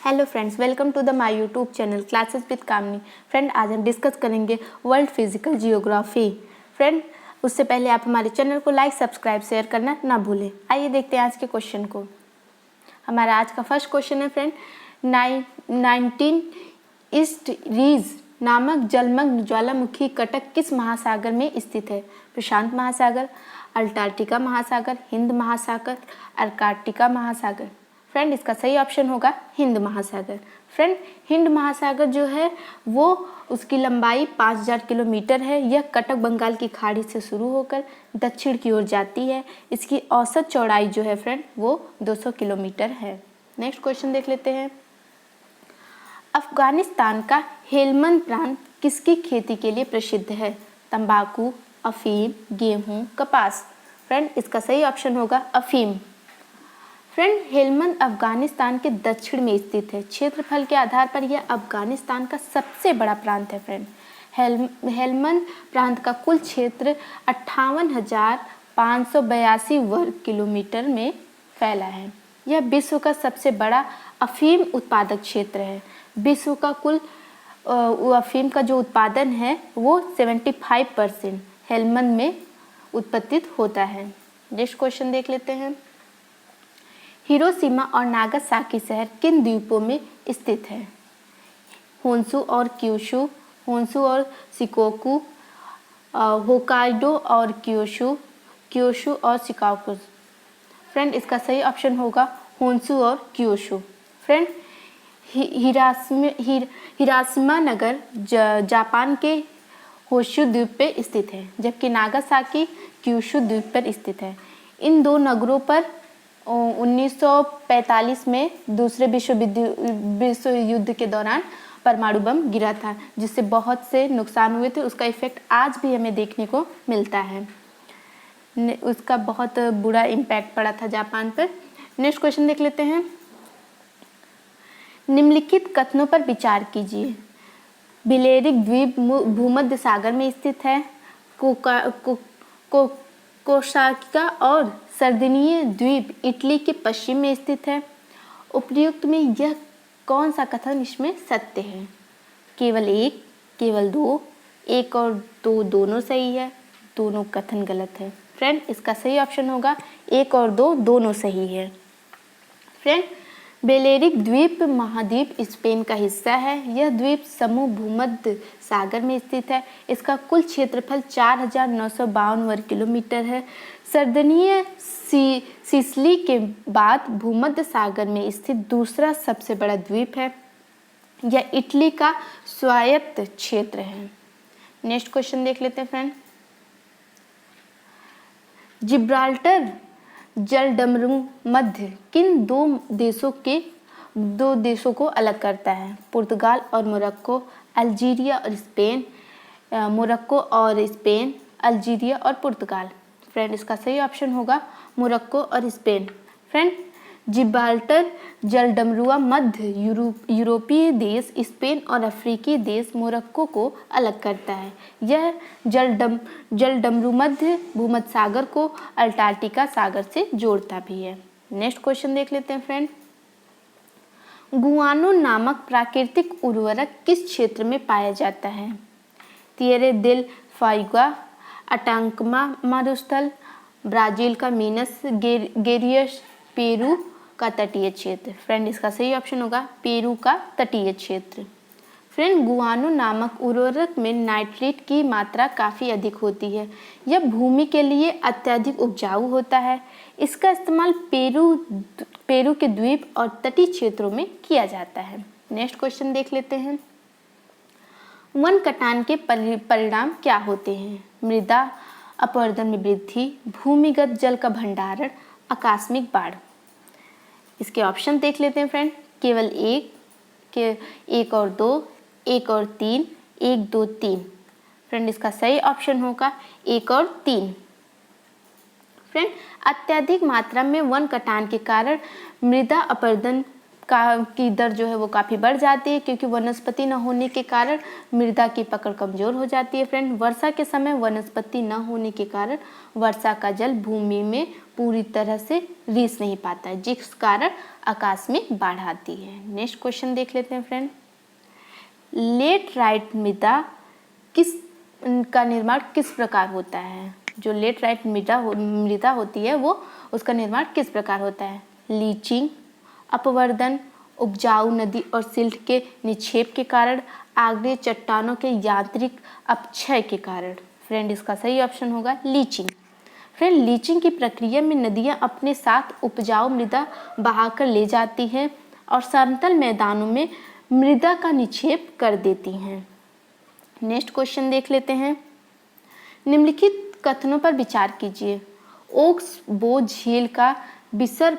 Hello friends, welcome to the my YouTube channel classes with Kamini. Friend, आज हम discuss करेंगे world physical geography. Friend, उससे पहले आप हमारे चैनल को लाइक, सब्सक्राइब, शेयर करना ना भूलें। आइए देखते हैं आज के क्वेश्चन को। हमारा आज का फर्स्ट क्वेश्चन है फ्रेंड, 19 ईस्ट रीज नामक जलमग्न ज्वालामुखी कटक किस महासागर में स्थित है? प्रशांत महासागर, अंटार्कटिका महासागर, हिंद महासागर, अंटार्कटिका महासागर। फ्रेंड, इसका सही ऑप्शन होगा हिंद महासागर। फ्रेंड, हिंद महासागर जो है वो उसकी लंबाई 5000 किलोमीटर है। यह कटक बंगाल की खाड़ी से शुरू होकर दक्षिण की ओर जाती है। इसकी औसत चौड़ाई जो है फ्रेंड वो 200 किलोमीटर है। नेक्स्ट क्वेश्चन देख लेते हैं। अफगानिस्तान का हेलमंद प्रांत किसकी खेती के लिए प्रसिद्ध है? तंबाकू, अफीम, गेहूं, कपास। फ्रेंड, इसका सही ऑप्शन होगा अफीम। फ्रेंड, हेलमंद अफगानिस्तान के दक्षिण में स्थित है। क्षेत्रफल के आधार पर यह अफगानिस्तान का सबसे बड़ा प्रांत है। फ्रेंड, हेलमंद प्रांत का कुल क्षेत्र 58,582 वर्ग किलोमीटर में फैला है। यह विश्व का सबसे बड़ा अफीम उत्पादक क्षेत्र है। विश्व का कुल अफीम का जो उत्पादन है वो 75% हेलमंद में उत्पादित होता है। नेक्स्ट क्वेश्चन देख लेते हैं। हिरोशिमा और नागासाकी शहर किन द्वीपों में स्थित है? होन्शु और क्यूशु, होन्शु और शिकोकू, होकाइडो और क्यूशु, क्यूशु और शिकागो। फ्रेंड, इसका सही ऑप्शन होगा होन्शु और क्यूशु। फ्रेंड, हिराशिमा नगर जापान के होन्शु द्वीप पे स्थित है, जबकि नागासाकी क्यूशु द्वीप पर स्थित है। इन दो नगरों पर 1945 में दूसरे विश्व युद्ध के दौरान परमाणु बम गिरा था, जिससे बहुत से नुकसान हुए थे। उसका इफेक्ट आज भी हमें देखने को मिलता है। उसका बहुत बुरा इम्पैक्ट पड़ा था जापान पर। नेक्स्ट क्वेश्चन देख लेते हैं। निम्नलिखित कथनों पर विचार कीजिए। बिलेरिक द्वीप भूमध्य सागर में स्थित है। कोसारिका और सर्दिनिया द्वीप इटली के पश्चिम में स्थित है। उपर्युक्त में यह कौन सा कथन इसमें सत्य है? केवल एक, केवल दो, एक और दो दोनों सही है, दोनों कथन गलत है। फ्रेंड, इसका सही ऑप्शन होगा एक और दो दोनों सही है। फ्रेंड, बेलेरिक द्वीप महाद्वीप स्पेन का हिस्सा है। यह द्वीप समूह भूमध्य सागर में स्थित है। इसका कुल क्षेत्रफल 4952 वर्ग किलोमीटर है। सर्दिनिया सिसिली के बाद भूमध्य सागर में स्थित दूसरा सबसे बड़ा द्वीप है। यह इटली का स्वायत्त क्षेत्र है। नेक्स्ट क्वेश्चन देख लेते हैं फ्रेंड। जिब्राल्टर जलडमरू मध्य किन दो देशों को अलग करता है? पुर्तगाल और मोरक्को, अल्जीरिया और स्पेन, मोरक्को और स्पेन, अल्जीरिया और पुर्तगाल। फ्रेंड, इसका सही ऑप्शन होगा मोरक्को और स्पेन। फ्रेंड, जिब्राल्टर जलडमरुआ मध्य यूरोपीय देश स्पेन और अफ्रीकी देश मोरक्को को अलग करता है। यह जलडमरू मध्य भूमध्य सागर को अंटार्कटिका सागर से जोड़ता भी है। नेक्स्ट क्वेश्चन देख लेते हैं फ्रेंड। गुआनो नामक प्राकृतिक उर्वरक किस क्षेत्र में पाया जाता है? तिएरे देल फाइगा, अटाकामा मरुस्थल, ब्राजील का मीनस गेरियस, पेरू का तटीय क्षेत्र। फ्रेंड, इसका सही ऑप्शन होगा पेरू का तटीय क्षेत्र। फ्रेंड, गुआनो नामक उर्वरक में नाइट्रेट की मात्रा काफ़ी अधिक होती है। यह भूमि के लिए अत्यधिक उपजाऊ होता है। इसका इस्तेमाल पेरू के द्वीप और तटीय क्षेत्रों में किया जाता है। नेक्स्ट क्वेश्चन देख लेते हैं। वन कटान के परिणाम क्या होते हैं? मृदा अपरदन में वृद्धि, भूमिगत जल का भंडारण, आकस्मिक बाढ़। इसके ऑप्शन देख लेते हैं फ्रेंड। केवल एक और दो, एक और तीन, एक, दो, तीन। फ्रेंड, इसका सही ऑप्शन होगा एक और तीन। फ्रेंड, अत्यधिक मात्रा में वन कटान के कारण मृदा अपरदन की दर जो है वो काफ़ी बढ़ जाती है, क्योंकि वनस्पति न होने के कारण मृदा की पकड़ कमज़ोर हो जाती है। फ्रेंड, वर्षा के समय वनस्पति न होने के कारण वर्षा का जल भूमि में पूरी तरह से रिस नहीं पाता है, जिस कारण आकाश में बाढ़ आती है। नेक्स्ट क्वेश्चन देख लेते हैं फ्रेंड। लेटराइट मृदा का निर्माण किस प्रकार होता है? जो लेटराइट मृदा होती है वो उसका निर्माण किस प्रकार होता है? लीचिंग, अपवर्तन, उपजाऊ नदी और सिल्ट के निक्षेप के कारण, आग्नेय चट्टानों के यांत्रिक अपक्षय के कारण। फ्रेंड, इसका सही ऑप्शन होगा लीचिंग। फ्रेंड, लीचिंग की प्रक्रिया में नदियां अपने साथ उपजाऊ मृदा बहाकर ले जाती हैं और समतल मैदानों में मृदा का निक्षेप कर देती हैं। नेक्स्ट क्वेश्चन देख लेते हैं। निम्नलिखित कथनों पर विचार कीजिए। ओक्स बो झील का विसर्ग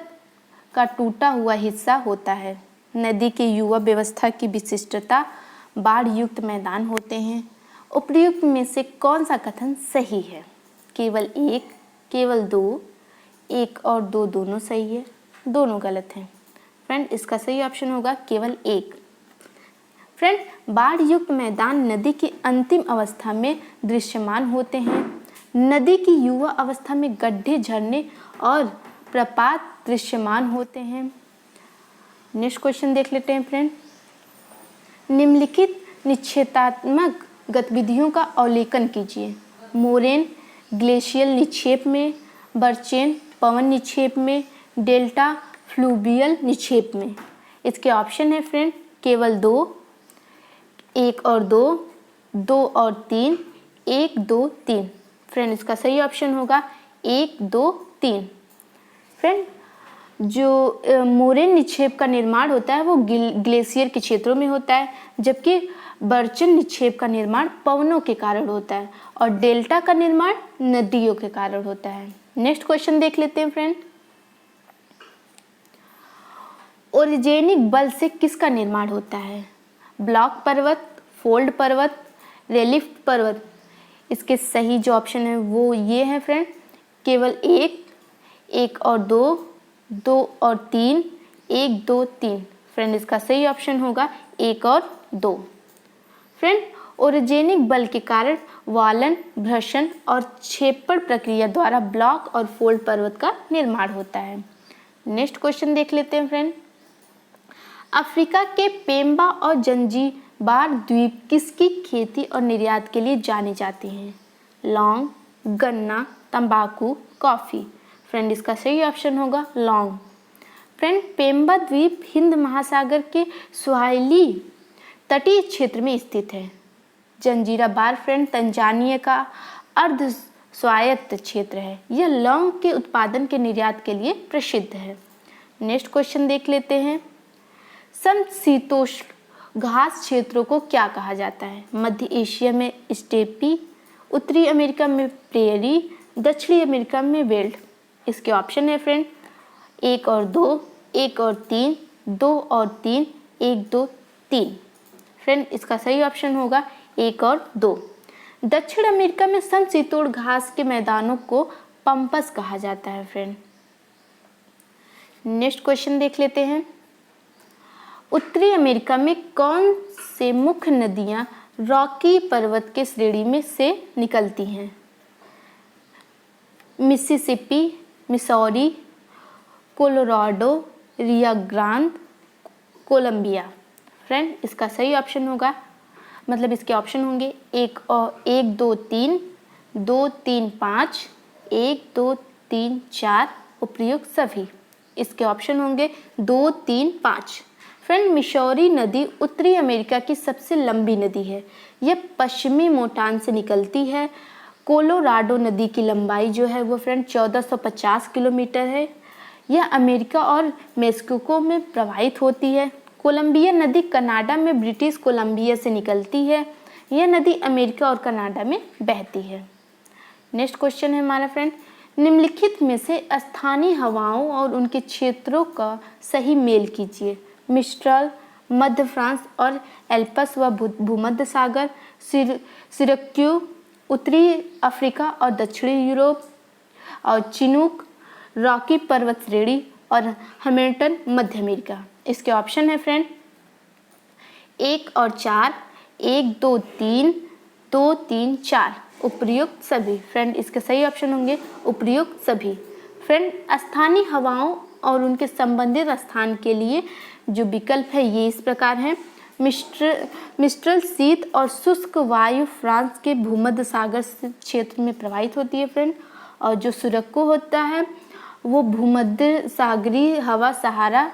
का टूटा हुआ हिस्सा होता है। नदी की युवा व्यवस्था की विशिष्टता बाढ़ युक्त मैदान होते हैं। उपर्युक्त में से कौन सा कथन सही है? केवल एक, केवल दो, एक और दो दोनों सही है, दोनों गलत हैं। फ्रेंड, इसका सही ऑप्शन होगा केवल एक। फ्रेंड, बाढ़ युक्त मैदान नदी की अंतिम अवस्था में दृश्यमान होते हैं। नदी की युवा अवस्था में गड्ढे, झरने और प्रपात दृश्यमान होते हैं। नेक्स्ट क्वेश्चन देख लेते हैं फ्रेंड। निम्नलिखित निक्षेपात्मक गतिविधियों का अवलोकन कीजिए। मोरेन ग्लेशियल निक्षेप में, बर्चेन पवन निक्षेप में, डेल्टा फ्लूवियल निक्षेप में। इसके ऑप्शन है फ्रेंड केवल दो, एक और दो, दो और तीन, एक दो तीन। फ्रेंड, इसका सही ऑप्शन होगा एक दो तीन। फ्रेंड, जो मोरेन निक्षेप का निर्माण होता है वो ग्लेशियर के क्षेत्रों में होता है, जबकि बर्चन निक्षेप का निर्माण पवनों के कारण होता है और डेल्टा का निर्माण नदियों के कारण होता है। नेक्स्ट क्वेश्चन देख लेते हैं फ्रेंड। ओरिजेनिक बल से किसका निर्माण होता है? ब्लॉक पर्वत, फोल्ड पर्वत, रेलिफ पर्वत। इसके सही जो ऑप्शन है वो ये है फ्रेंड, केवल एक, एक और दो, दो और तीन, एक दो तीन। फ्रेंड, इसका सही ऑप्शन होगा एक और दो। फ्रेंड, ओरिजेनिक बल के कारण वालन, भ्रशन और छेपड़ प्रक्रिया द्वारा ब्लॉक और फोल्ड पर्वत का निर्माण होता है। नेक्स्ट क्वेश्चन देख लेते हैं फ्रेंड। अफ्रीका के पेम्बा और जंजीबार द्वीप किसकी खेती और निर्यात के लिए जाने जाते हैं? लौंग, गन्ना, तंबाकू, कॉफ़ी। फ्रेंड, इसका सही ऑप्शन होगा लौंग। फ्रेंड, पेम्बा द्वीप हिंद महासागर के स्वाहिली तटीय क्षेत्र में स्थित है। जंजीबार फ्रेंड तंजानिया का अर्ध स्वायत्त क्षेत्र है। यह लौंग के उत्पादन के निर्यात के लिए प्रसिद्ध है। नेक्स्ट क्वेश्चन देख लेते हैं। समशीतोष्ण घास क्षेत्रों को क्या कहा जाता है? मध्य एशिया में स्टेपी, उत्तरी अमेरिका में प्रेयरी, दक्षिणी अमेरिका में वेल्ड। इसके ऑप्शन है फ्रेंड एक और दो, एक और तीन, दो और तीन, एक दो तीन। फ्रेंड, इसका सही ऑप्शन होगा एक और दो। दक्षिण अमेरिका में समशीतोष्ण घास के मैदानों को पंपस कहा जाता है। फ्रेंड, नेक्स्ट क्वेश्चन देख लेते हैं। उत्तरी अमेरिका में कौन से मुख्य नदियां रॉकी पर्वत के श्रेणी में से निकलती हैं? मिसिसिपी, मिसौरी, कोलोराडो, रिया ग्रांड, कोलंबिया। फ्रेंड, इसका सही ऑप्शन होगा, मतलब इसके ऑप्शन होंगे एक और एक दो तीन, दो तीन पाँच, एक दो तीन चार, उपयुक्त सभी। इसके ऑप्शन होंगे दो तीन पाँच। फ्रेंड, मिसौरी नदी उत्तरी अमेरिका की सबसे लंबी नदी है। यह पश्चिमी मोंटाना से निकलती है। कोलोराडो नदी की लंबाई जो है वो फ्रेंड 1450 किलोमीटर है। यह अमेरिका और मेक्सिको में प्रवाहित होती है। कोलंबिया नदी कनाडा में ब्रिटिश कोलंबिया से निकलती है। यह नदी अमेरिका और कनाडा में बहती है। नेक्स्ट क्वेश्चन है हमारा फ्रेंड, निम्नलिखित में से स्थानीय हवाओं और उनके क्षेत्रों का सही मेल कीजिए। मिस्ट्रल, मध्य फ्रांस और एल्पस व भूमध्य सागर, सिरक्यू उत्तरी अफ्रीका और दक्षिणी यूरोप, और चिनूक रॉकी पर्वत श्रेणी और हैमिल्टन मध्य अमेरिका। इसके ऑप्शन है फ्रेंड 1 और 4, 1 2 3, 2 3 4, उपयुक्त सभी। फ्रेंड इसके सही ऑप्शन होंगे उपयुक्त सभी। फ्रेंड स्थानीय हवाओं और उनके संबंधित स्थान के लिए जो विकल्प है ये इस प्रकार हैं। मिस्ट्रल शीत और शुष्क वायु फ्रांस के भूमध्य सागर क्षेत्र में प्रवाहित होती है फ्रेंड। और जो सुरक्कू होता है वो भूमध्य सागरीय हवा सहारा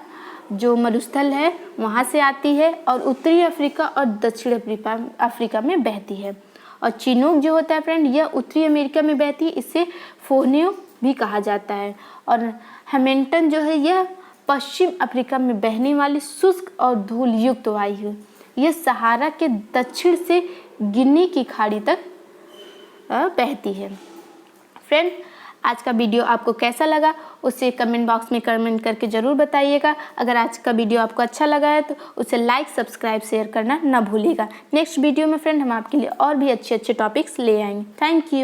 जो मरुस्थल है वहाँ से आती है और उत्तरी अफ्रीका और दक्षिण अफ्रीका में बहती है। और चिनूक जो होता है फ्रेंड यह उत्तरी अमेरिका में बहती है, इसे फोहनियो भी कहा जाता है। और हैमिल्टन जो है यह पश्चिम अफ्रीका में बहने वाली शुष्क और धूल युक्त वायु है। यह सहारा के दक्षिण से गिनी की खाड़ी तक बहती है। फ्रेंड आज का वीडियो आपको कैसा लगा उसे कमेंट बॉक्स में कमेंट करके ज़रूर बताइएगा। अगर आज का वीडियो आपको अच्छा लगा है तो उसे लाइक सब्सक्राइब शेयर करना ना भूलिएगा। नेक्स्ट वीडियो में फ्रेंड हम आपके लिए और भी अच्छे अच्छे टॉपिक्स ले आएंगे। Thank you.